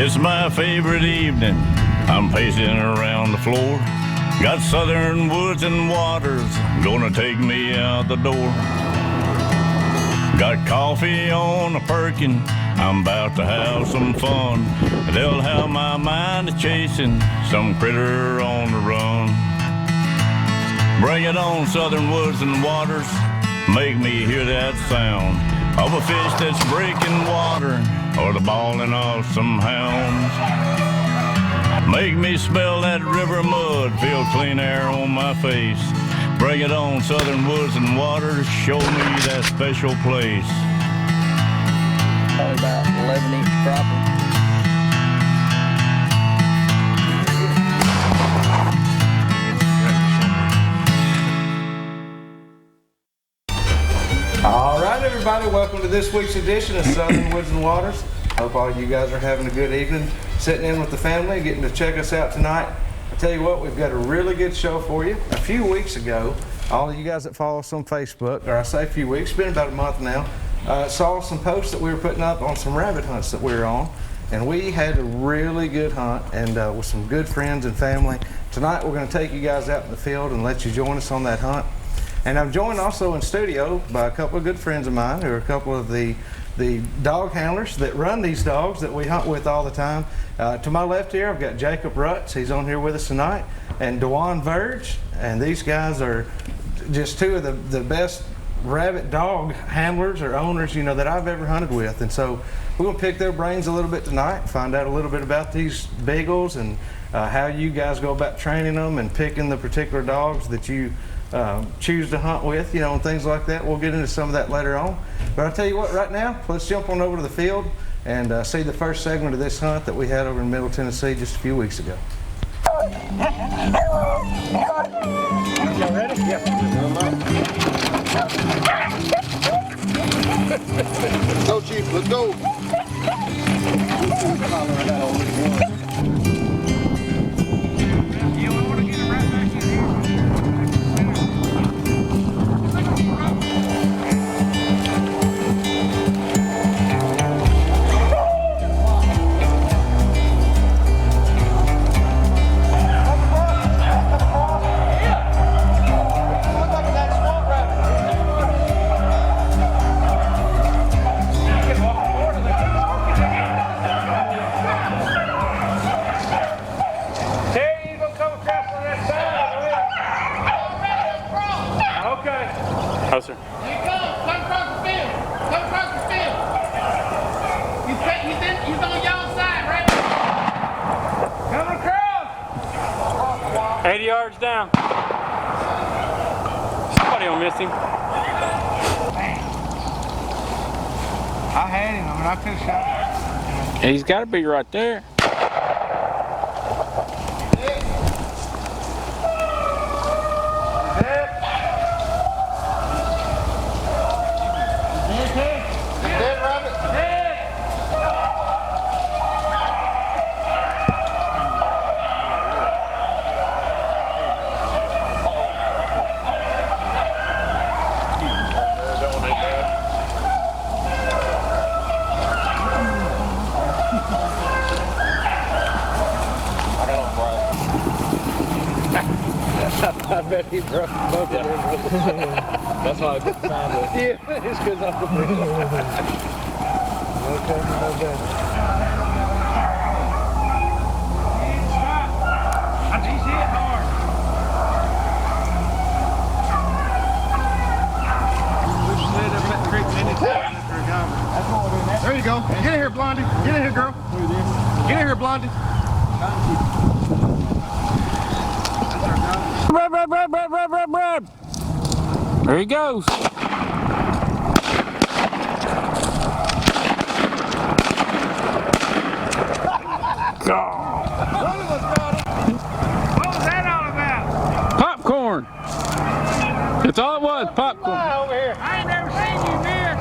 It's my favorite evening. I'm pacing around the floor. Got southern woods and waters gonna take me out the door. Got coffee on a firkin. I'm about to have some fun. They'll have my mind chasing some critter on the run. Bring it on, southern woods and waters. Make me hear that sound of a fish that's breaking water or the bawling of some hounds. Make me smell that river mud, feel clean air on my face. Bring it on, southern woods and waters, show me that special place. Probably about 11-inch crappie. All right, everybody, welcome to this week's edition of Southern Woods and Waters. Hope all you guys are having a good evening, sitting in with the family, getting to check us out tonight. I tell you what, we've got a really good show for you. A few weeks ago, all of you guys that follow us on Facebook, or I say a few weeks, it's been about a month now, saw some posts that we were putting up on some rabbit hunts that we were on. And we had a really good hunt and with some good friends and family. Tonight we're going to take you guys out in the field and let you join us on that hunt. And I'm joined also in studio by a couple of good friends of mine who are a couple of the dog handlers that run these dogs that we hunt with all the time. To my left here, I've got Jacob Rutz. He's on here with us tonight. And Dejuan Verge. And these guys are just two of the best rabbit dog handlers or owners, you know, that I've ever hunted with. And so we're going to pick their brains a little bit tonight, find out a little bit about these beagles and how you guys go about training them and picking the particular dogs that you choose to hunt with, you know, and things like that. We'll get into some of that later on. But I'll tell you what, right now, let's jump on over to the field and see the first segment of this hunt that we had over in Middle Tennessee just a few weeks ago. Y'all ready? Yeah. Go, Chief, let's go. Closer. Here you go. Come across the field. Come across the field. He's on y'all's side, right? Coming across. 80 yards down. Somebody will miss him. I had him. I mean, I could have shot him. He's got to be right there. I bet he broke both of them. That's why I couldn't find it. Yeah, it's because I'm the bridge. Okay, no bad. He's hit hard. There you go. Get in here, Blondie. Get in here, girl. Get in here, Blondie. Rub, rub, rub, rub, rub, rub, rub. There he goes. God. What was that all about? Popcorn. That's all it was, popcorn. Over here. I ain't never seen you miss.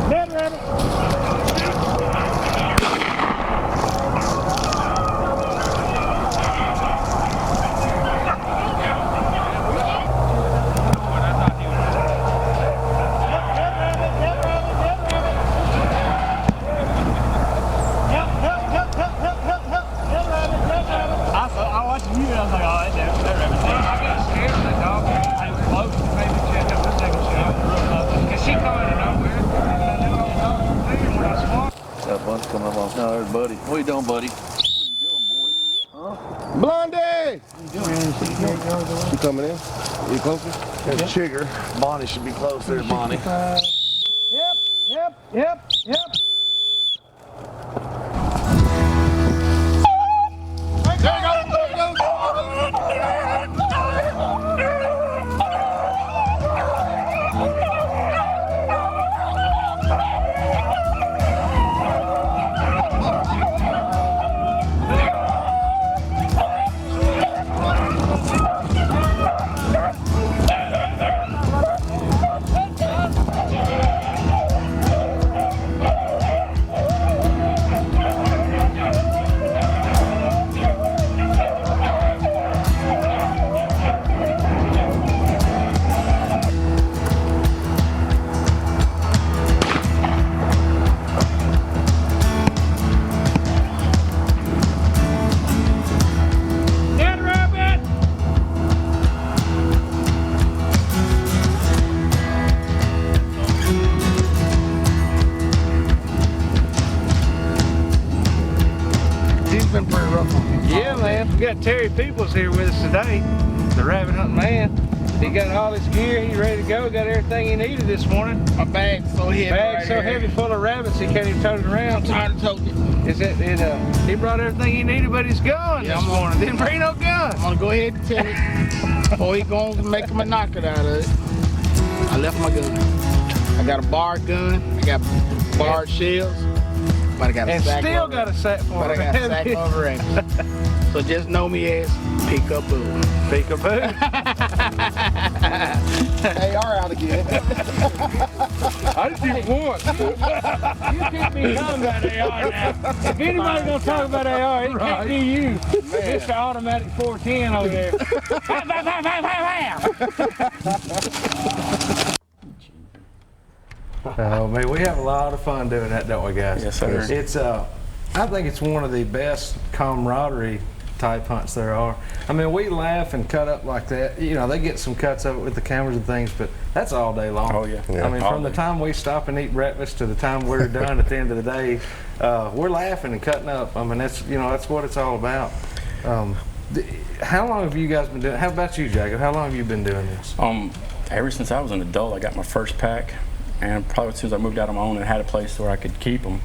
Dead rabbit. I was like, oh, that rabbit. I got scared of the dog. I was close to maybe check up the second shot. Cause she come out of nowhere. That bunch coming up on. No, there's Buddy. What you doing, Buddy? Blondie! You coming in? You closer? There's Chigger. Bonnie should be close there, Bonnie. Yep. Been pretty rough on him. Yeah, man. We got Terry Peoples here with us today, the rabbit hunting man. He got all his gear. He's ready to go. Got everything he needed this morning. My bag's so heavy. Bag's so heavy full of rabbits he can't even tote it around. I'm tired of toting it. Is it? He brought everything he needed, but his gun this morning. Didn't bring no gun. I'm gonna go ahead and tell it before he goes and make him a knockout out of it. I left my gun. I got a barred gun. I got barred shells. But I got a And sack still over got a sack for But I got a sack over it. So just know me as Peekaboo. Peekaboo. AR out again. I just did once. You can't be talking about AR now. If anybody's gonna talk about AR, it can't be you. Mr. Automatic 410 over there. Oh man, we have a lot of fun doing that, don't we, guys? Yes, sir. It's I think it's one of the best camaraderie type hunts there are. I mean, we laugh and cut up like that. You know, they get some cuts of it with the cameras and things, but that's all day long. Oh, yeah. I mean, All from the day. time we stop and eat breakfast to the time we're done at the end of the day, we're laughing and cutting up. I mean, that's what it's all about. How long have you guys been doing? How about you, Jacob? How long have you been doing this? Ever since I was an adult, I got my first pack, and probably as soon as I moved out on my own and had a place where I could keep them.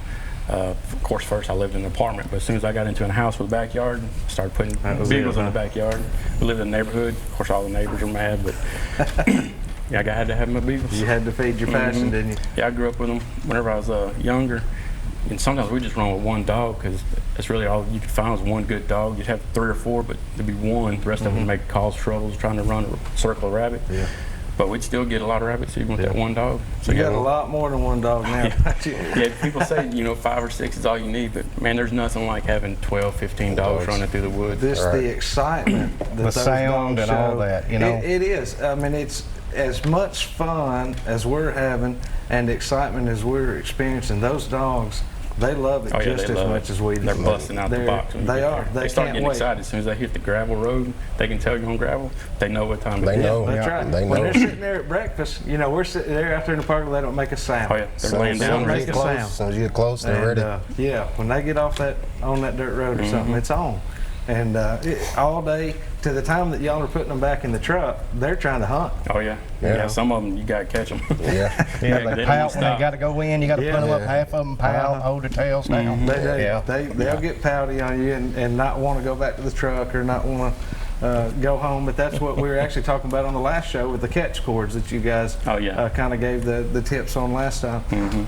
Of course, first I lived in an apartment, but as soon as I got into a house with a backyard, I started putting beagles in the backyard. We lived in a neighborhood. Of course, all the neighbors are mad, but yeah, I had to have my beagles. You had to feed your passion, didn't you? Yeah, I grew up with them whenever I was younger. And sometimes we just run with one dog because that's really all you could find was one good dog. You'd have 3 or 4, but there'd be one. The rest of them make cause troubles trying to run a circle of rabbit. Yeah. But we'd still get a lot of rabbits even with that one dog. So you got a lot more than one dog now. Yeah, people say, 5 or 6 is all you need, but man, there's nothing like having 12, 15 dogs running through the woods. The excitement, that the sound and all that, It is. I mean, it's as much fun as we're having and excitement as we're experiencing. Those dogs, they love it just as much as we do. They're busting out the box. They are. They start getting excited as soon as they hit the gravel road. They can tell you're on gravel. They know what time it is. They know. That's right. They when know. they're sitting there at breakfast, we're sitting there out there in the park. They don't make a sound. Oh yeah, they're laying down. Make a sound. As soon as you get close, they're ready. Yeah, when they get off on that dirt road or something, it's on. And all day to the time that y'all are putting them back in the truck, they're trying to hunt. Oh yeah. Yeah. Some of them you gotta catch them. Yeah. They pout when they got to go in. You got to put them up. Half of them pout, hold their tails down. They'll get pouty on you and not want to go back to the truck or not want to go home. But that's what we were actually talking about on the last show with the catch cords that you guys kind of gave the tips on last time.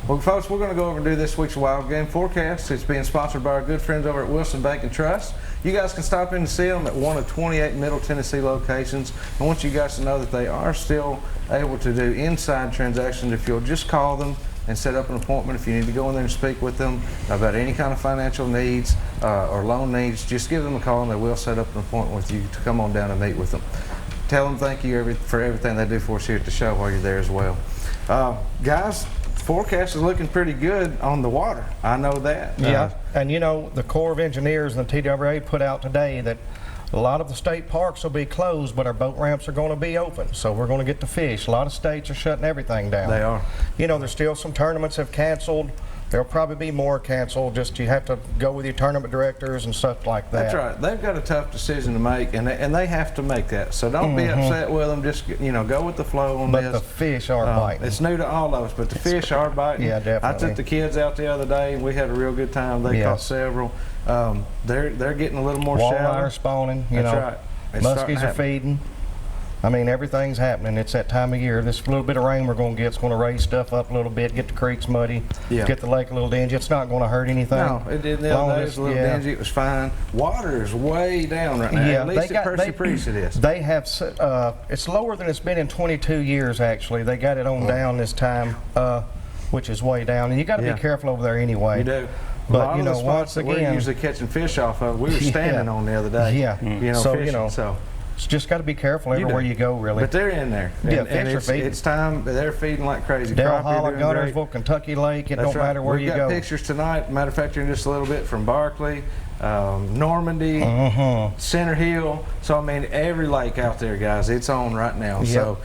Well, folks, we're going to go over and do this week's Wild Game Forecast. It's being sponsored by our good friends over at Wilson Bank and Trust. You guys can stop in and see them at one of 28 Middle Tennessee locations. I want you guys to know that they are still able to do inside transactions if you'll just call them and set up an appointment. If you need to go in there and speak with them about any kind of financial needs or loan needs, just give them a call and they will set up an appointment with you to come on down and meet with them. Tell them thank you for everything they do for us here at the show while you're there as well. Guys, forecast is looking pretty good on the water. I know that. Yeah, and the Corps of Engineers and the TWA put out today that A lot of the state parks will be closed, but our boat ramps are going to be open, so we're going to get to fish. A lot of states are shutting everything down. They are. You know, there's still some tournaments have canceled. There'll probably be more canceled. Just you have to go with your tournament directors and stuff like that. That's right. They've got a tough decision to make, and they have to make that. So don't be upset with them. Just go with the flow on this. But the fish are biting. It's new to all of us, but the fish are biting. Yeah, definitely. I took the kids out the other day, and we had a real good time. They caught several. They're getting a little more Walleye shallow. are spawning. You That's know, right. It's starting muskies to are happen. feeding. I mean, everything's happening. It's that time of year. This little bit of rain we're going to get is going to raise stuff up a little bit, get the creeks muddy, get the lake a little dingy. It's not going to hurt anything. No, it did the other day. It was a little dingy. It was fine. Water is way down right now. Yeah, at least at Percy Priest it is. They have, it's lower than it's been in 22 years, actually. They got it on down this time, which is way down. And you got to be careful over there anyway. You do. But, you know, once once again, again, we're usually catching fish off of, we were standing on the other day. Yeah. You know, So, you fishing. know, So. it's just got to be careful everywhere you go, really. But they're in there. Yeah, and fish are feeding. it's time. They're feeding like crazy. Dale Crappie Hollow, doing great. Gunnersville, Kentucky Lake, it That's don't right. matter where We've you got go. pictures tonight. Matter of fact, here in just a little bit from Barkley, Normandy, Center Hill. So I mean, every lake out there, guys, it's on right now. Yep. So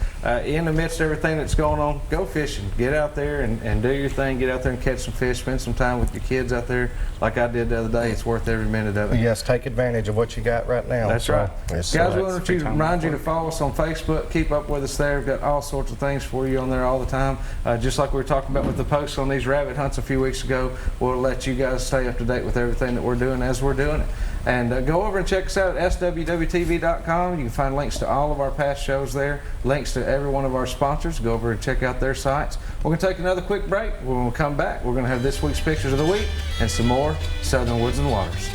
in the midst of everything that's going on, go fishing. Get out there and do your thing. Get out there and catch some fish. Spend some time with your kids out there, like I did the other day. It's worth every minute of it. Yes, take advantage of what you got right now. That's So, right. it's, Guys, we want to remind you to follow us on Facebook. Keep up with us there. We've got all sorts of things for you on there all the time. Just like we were talking about with the posts on these rabbit hunts a few weeks ago, we'll let you guys stay up to date with everything that we're doing as we're doing it. And go over and check us out at swwtv.com. You can find links to all of our past shows there, links to every one of our sponsors. Go over and check out their sites. We're going to take another quick break. When we come back, we're going to have this week's Pictures of the Week and some more Southern Woods and Waters.